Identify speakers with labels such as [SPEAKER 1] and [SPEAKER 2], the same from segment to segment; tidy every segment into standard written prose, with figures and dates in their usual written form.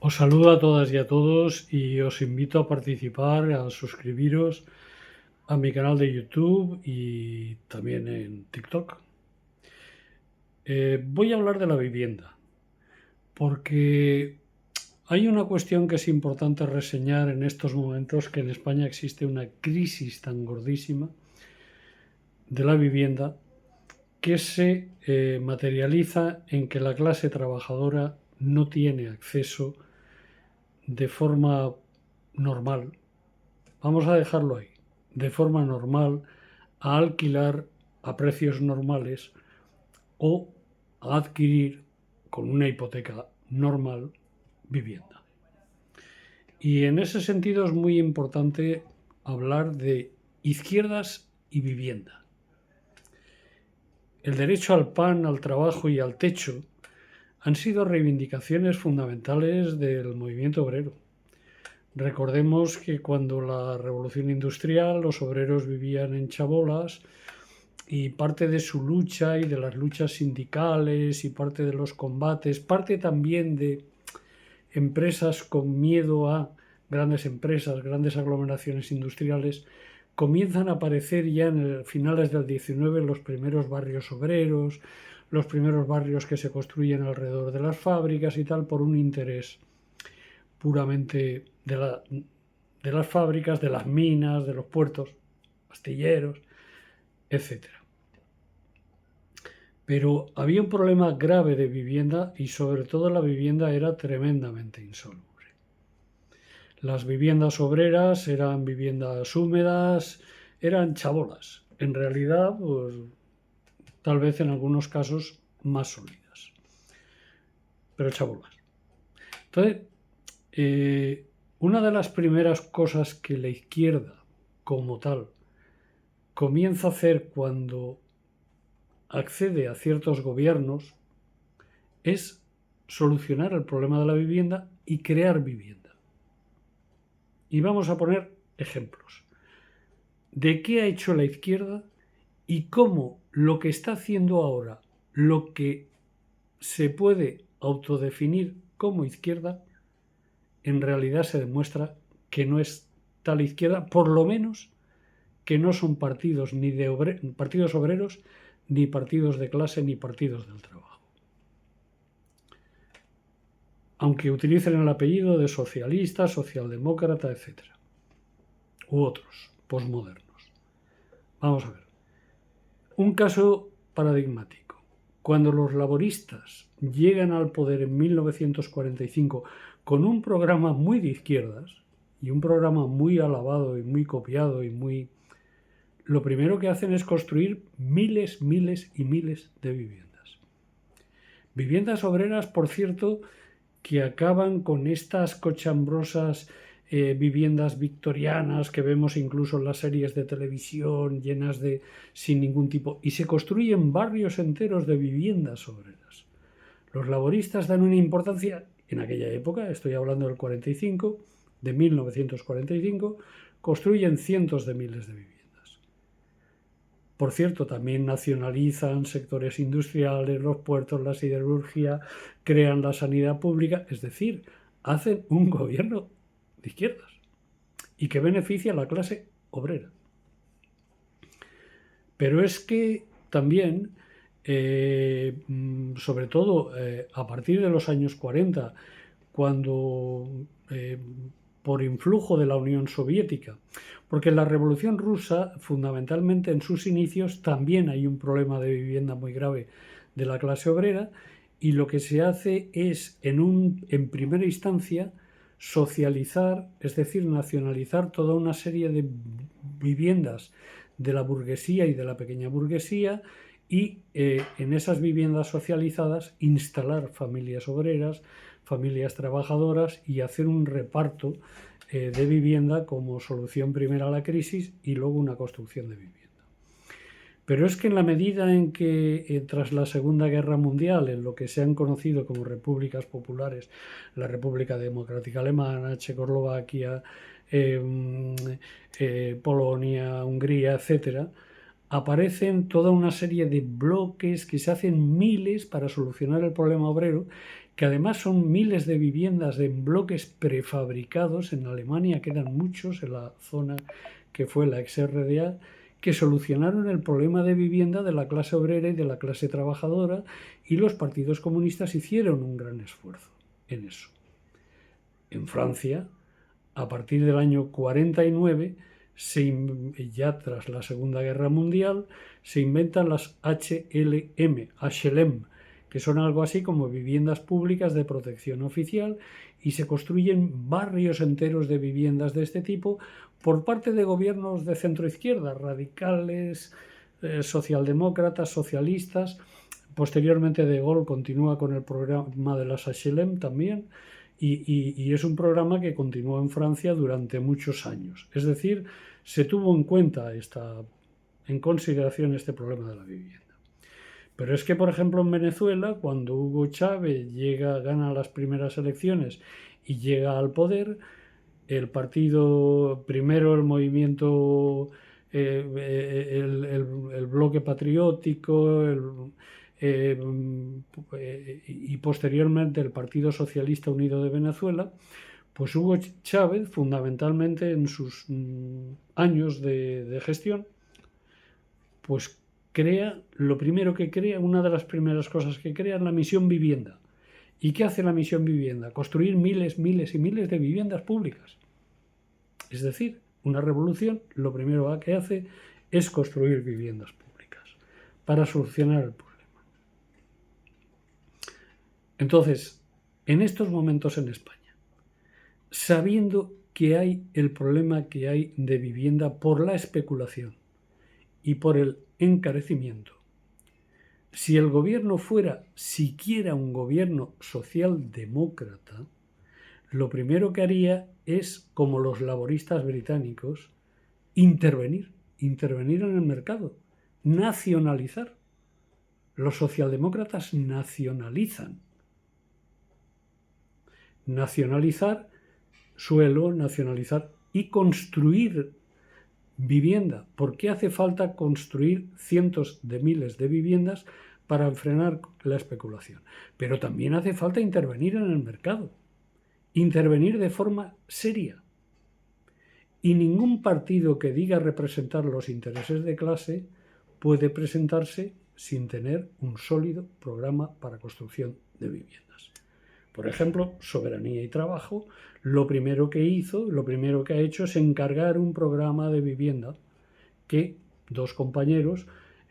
[SPEAKER 1] Os saludo a todas y a todos y os invito a participar, a suscribiros a mi canal de YouTube y también en TikTok. Voy a hablar de la vivienda porque hay una cuestión que es importante reseñar en estos momentos, que en España existe una crisis tan gordísima de la vivienda que se materializa en que la clase trabajadora no tiene acceso de forma normal, vamos a dejarlo ahí, de forma normal, a alquilar a precios normales o a adquirir con una hipoteca normal vivienda. Y en ese sentido es muy importante hablar de izquierdas y vivienda. El derecho al pan, al trabajo y al techo han sido reivindicaciones fundamentales del movimiento obrero. Recordemos que cuando la revolución industrial los obreros vivían en chabolas y parte de su lucha y de las luchas sindicales y parte de los combates, parte también de empresas con miedo a grandes empresas, grandes aglomeraciones industriales, comienzan a aparecer ya en finales del 19 los primeros barrios obreros, los primeros barrios que se construyen alrededor de las fábricas y tal, por un interés puramente de las fábricas, de las minas, de los puertos, astilleros, etcétera. Pero había un problema grave de vivienda y sobre todo la vivienda era tremendamente insalubre. Las viviendas obreras eran viviendas húmedas, eran chabolas. En realidad, pues, tal vez en algunos casos más sólidas, pero chabolas. Entonces, una de las primeras cosas que la izquierda, como tal, comienza a hacer cuando accede a ciertos gobiernos es solucionar el problema de la vivienda y crear vivienda. Y vamos a poner ejemplos de qué ha hecho la izquierda y cómo lo que está haciendo ahora, lo que se puede autodefinir como izquierda, en realidad se demuestra que no es tal izquierda, por lo menos que no son partidos ni de partidos obreros, ni partidos de clase, ni partidos del trabajo. Aunque utilicen el apellido de socialista, socialdemócrata, etc. U otros, posmodernos. Vamos a ver. Un caso paradigmático. Cuando los laboristas llegan al poder en 1945 con un programa muy de izquierdas y un programa muy alabado y muy copiado y muy... Lo primero que hacen es construir miles y miles de viviendas. Viviendas obreras, por cierto, que acaban con estas cochambrosas viviendas victorianas que vemos incluso en las series de televisión llenas de sin ningún tipo, y se construyen barrios enteros de viviendas obreras. Los laboristas dan una importancia, en aquella época, estoy hablando del 45, de 1945, construyen cientos de miles de viviendas. Por cierto, también nacionalizan sectores industriales, los puertos, la siderurgia, crean la sanidad pública, es decir, hacen un gobierno de izquierdas y que beneficia a la clase obrera. Pero es que también, sobre todo a partir de los años 40, cuando por influjo de la Unión Soviética, porque en la Revolución Rusa, fundamentalmente en sus inicios, también hay un problema de vivienda muy grave de la clase obrera, y lo que se hace es, en primera instancia, socializar, es decir, nacionalizar toda una serie de viviendas de la burguesía y de la pequeña burguesía, y en esas viviendas socializadas instalar familias obreras, familias trabajadoras y hacer un reparto de vivienda como solución primera a la crisis y luego una construcción de vivienda. Pero es que en la medida en que tras la Segunda Guerra Mundial, en lo que se han conocido como repúblicas populares, la República Democrática Alemana, Checoslovaquia, Polonia, Hungría, etcétera, aparecen toda una serie de bloques que se hacen miles para solucionar el problema obrero, que además son miles de viviendas en bloques prefabricados. En Alemania quedan muchos en la zona que fue la ex-RDA, que solucionaron el problema de vivienda de la clase obrera y de la clase trabajadora, y los partidos comunistas hicieron un gran esfuerzo en eso. En Francia, a partir del año 49, ya tras la Segunda Guerra Mundial, se inventan las HLM, que son algo así como viviendas públicas de protección oficial, y se construyen barrios enteros de viviendas de este tipo por parte de gobiernos de centro-izquierda, radicales, socialdemócratas, socialistas. Posteriormente De Gaulle continúa con el programa de las HLM también, y es un programa que continuó en Francia durante muchos años. Es decir, se tuvo en cuenta en consideración este problema de la vivienda. Pero es que, por ejemplo, en Venezuela, cuando Hugo Chávez gana las primeras elecciones y llega al poder, el partido, primero el movimiento, el bloque patriótico, y posteriormente el Partido Socialista Unido de Venezuela, pues Hugo Chávez, fundamentalmente en sus años de gestión, pues lo primero que crea, una de las primeras cosas que crea es la misión vivienda. ¿Y qué hace la misión vivienda? Construir miles y miles de viviendas públicas. Es decir, una revolución, lo primero que hace es construir viviendas públicas para solucionar el problema. Entonces, en estos momentos en España, sabiendo que hay el problema que hay de vivienda por la especulación y por el encarecimiento, si el gobierno fuera siquiera un gobierno socialdemócrata, lo primero que haría es, como los laboristas británicos, intervenir en el mercado, nacionalizar. Los socialdemócratas nacionalizan suelo, nacionalizar y construir vivienda. ¿Por qué hace falta construir cientos de miles de viviendas para frenar la especulación? Pero también hace falta intervenir en el mercado, intervenir de forma seria. Y ningún partido que diga representar los intereses de clase puede presentarse sin tener un sólido programa para construcción de viviendas. Por ejemplo, Soberanía y Trabajo, lo primero que ha hecho es encargar un programa de vivienda que dos compañeros,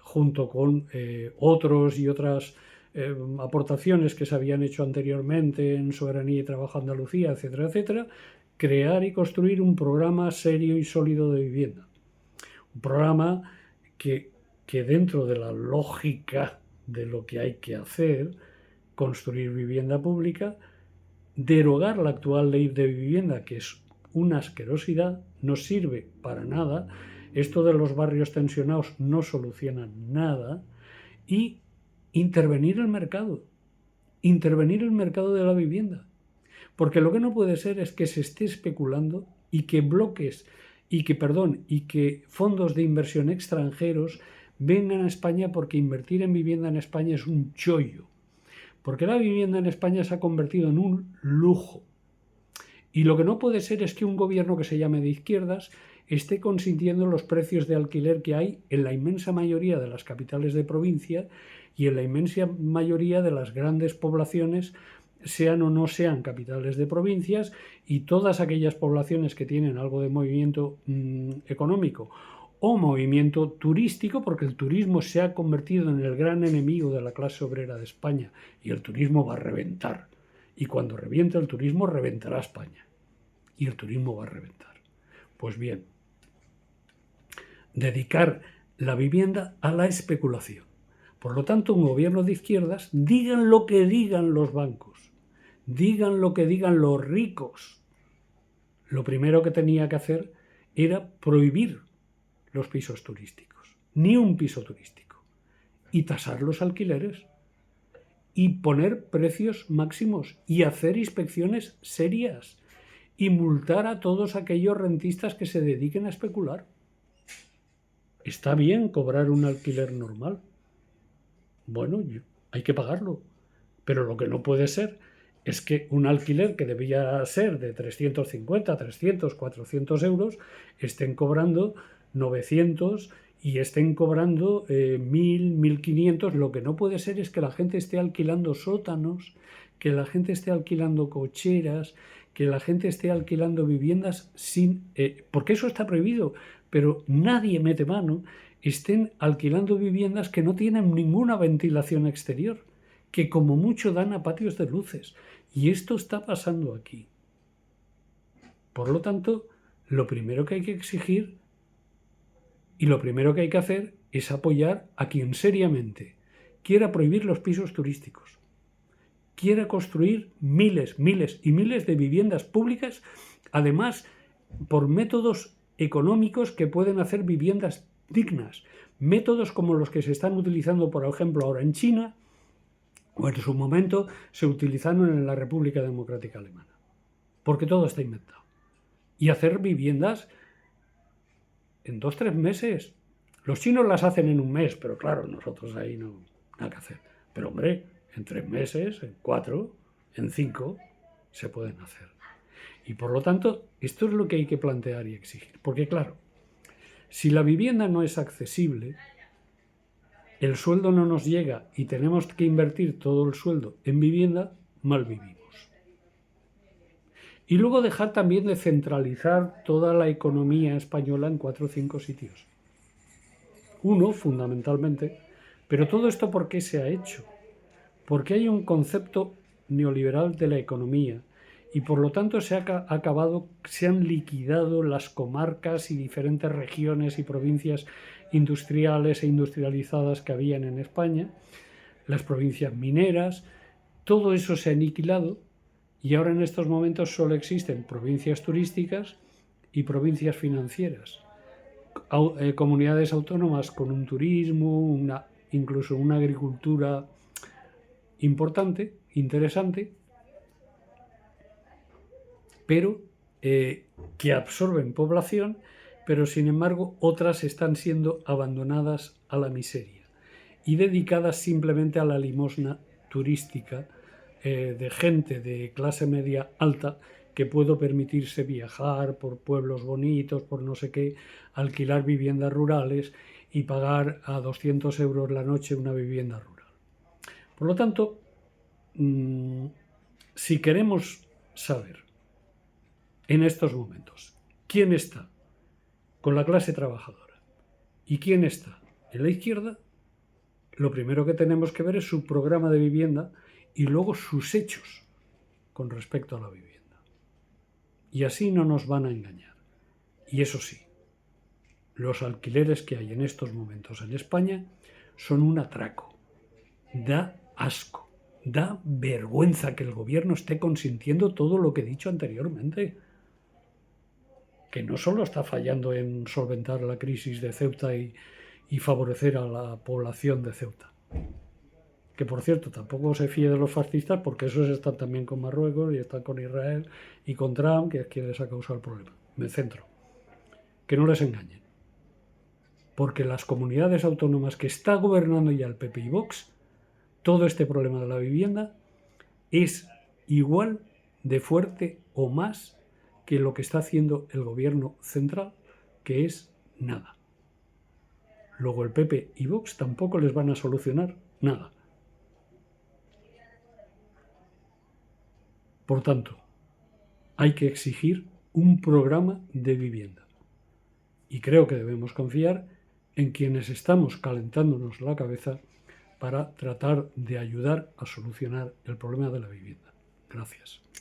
[SPEAKER 1] junto con otros y otras aportaciones que se habían hecho anteriormente en Soberanía y Trabajo Andalucía, etcétera, etcétera, crear y construir un programa serio y sólido de vivienda. Un programa que dentro de la lógica de lo que hay que hacer, construir vivienda pública, derogar la actual ley de vivienda, que es una asquerosidad, no sirve para nada, esto de los barrios tensionados no soluciona nada, y intervenir el mercado de la vivienda. Porque lo que no puede ser es que se esté especulando y que que fondos de inversión extranjeros vengan a España, porque invertir en vivienda en España es un chollo. Porque la vivienda en España se ha convertido en un lujo. Y lo que no puede ser es que un gobierno que se llame de izquierdas esté consintiendo los precios de alquiler que hay en la inmensa mayoría de las capitales de provincia y en la inmensa mayoría de las grandes poblaciones, sean o no sean capitales de provincias, y todas aquellas poblaciones que tienen algo de movimiento económico o movimiento turístico, porque el turismo se ha convertido en el gran enemigo de la clase obrera de España, y el turismo va a reventar. Y cuando reviente el turismo, reventará España. Y el turismo va a reventar. Pues bien, dedicar la vivienda a la especulación. Por lo tanto, un gobierno de izquierdas, digan lo que digan los bancos, digan lo que digan los ricos, lo primero que tenía que hacer era prohibir los pisos turísticos, ni un piso turístico, y tasar los alquileres, y poner precios máximos, y hacer inspecciones serias, y multar a todos aquellos rentistas que se dediquen a especular. Está bien cobrar un alquiler normal. Bueno, hay que pagarlo, pero lo que no puede ser es que un alquiler que debía ser de 350, 300, 400 euros, estén cobrando 900 y estén cobrando 1000, 1500. Lo que no puede ser es que la gente esté alquilando sótanos, que la gente esté alquilando cocheras, que la gente esté alquilando viviendas porque eso está prohibido, pero nadie mete mano, estén alquilando viviendas que no tienen ninguna ventilación exterior, que como mucho dan a patios de luces. Y esto está pasando aquí. Por lo tanto, lo primero que hay que exigir y lo primero que hay que hacer es apoyar a quien seriamente quiera prohibir los pisos turísticos, quiera construir miles, miles y miles de viviendas públicas, además por métodos económicos que pueden hacer viviendas dignas, métodos como los que se están utilizando, por ejemplo, ahora en China, o en su momento se utilizaron en la República Democrática Alemana, porque todo está inventado. Y hacer viviendas en 2 o 3 meses. Los chinos las hacen en un mes, pero claro, nosotros ahí no nada que hacer. Pero hombre, en 3 meses, en 4, en 5, se pueden hacer. Y por lo tanto, esto es lo que hay que plantear y exigir. Porque claro, si la vivienda no es accesible, el sueldo no nos llega y tenemos que invertir todo el sueldo en vivienda, mal vivimos. Y luego dejar también de centralizar toda la economía española en 4 o 5 sitios. Uno, fundamentalmente, pero todo esto ¿por qué se ha hecho? Porque hay un concepto neoliberal de la economía y por lo tanto se han liquidado las comarcas y diferentes regiones y provincias industriales e industrializadas que habían en España, las provincias mineras, todo eso se ha aniquilado y ahora en estos momentos solo existen provincias turísticas y provincias financieras, comunidades autónomas con un turismo, incluso una agricultura importante, interesante, pero que absorben población, pero sin embargo otras están siendo abandonadas a la miseria y dedicadas simplemente a la limosna turística de gente de clase media alta que puede permitirse viajar por pueblos bonitos, por no sé qué, alquilar viviendas rurales y pagar a 200 euros la noche una vivienda rural. Por lo tanto, si queremos saber en estos momentos quién está con la clase trabajadora y quién está en la izquierda, lo primero que tenemos que ver es su programa de vivienda y luego sus hechos con respecto a la vivienda. Y así no nos van a engañar. Y eso sí, los alquileres que hay en estos momentos en España son un atraco. Da asco, da vergüenza que el gobierno esté consintiendo todo lo que he dicho anteriormente. Que no solo está fallando en solventar la crisis de Ceuta y favorecer a la población de Ceuta. Que por cierto, tampoco se fíe de los fascistas porque esos están también con Marruecos y están con Israel y con Trump, que es quien les ha causado el problema. Me centro. Que no les engañen. Porque las comunidades autónomas que está gobernando ya el PP y Vox, todo este problema de la vivienda es igual de fuerte o más que lo que está haciendo el gobierno central, que es nada. Luego el PP y Vox tampoco les van a solucionar nada. Por tanto, hay que exigir un programa de vivienda. Y creo que debemos confiar en quienes estamos calentándonos la cabeza para tratar de ayudar a solucionar el problema de la vivienda. Gracias.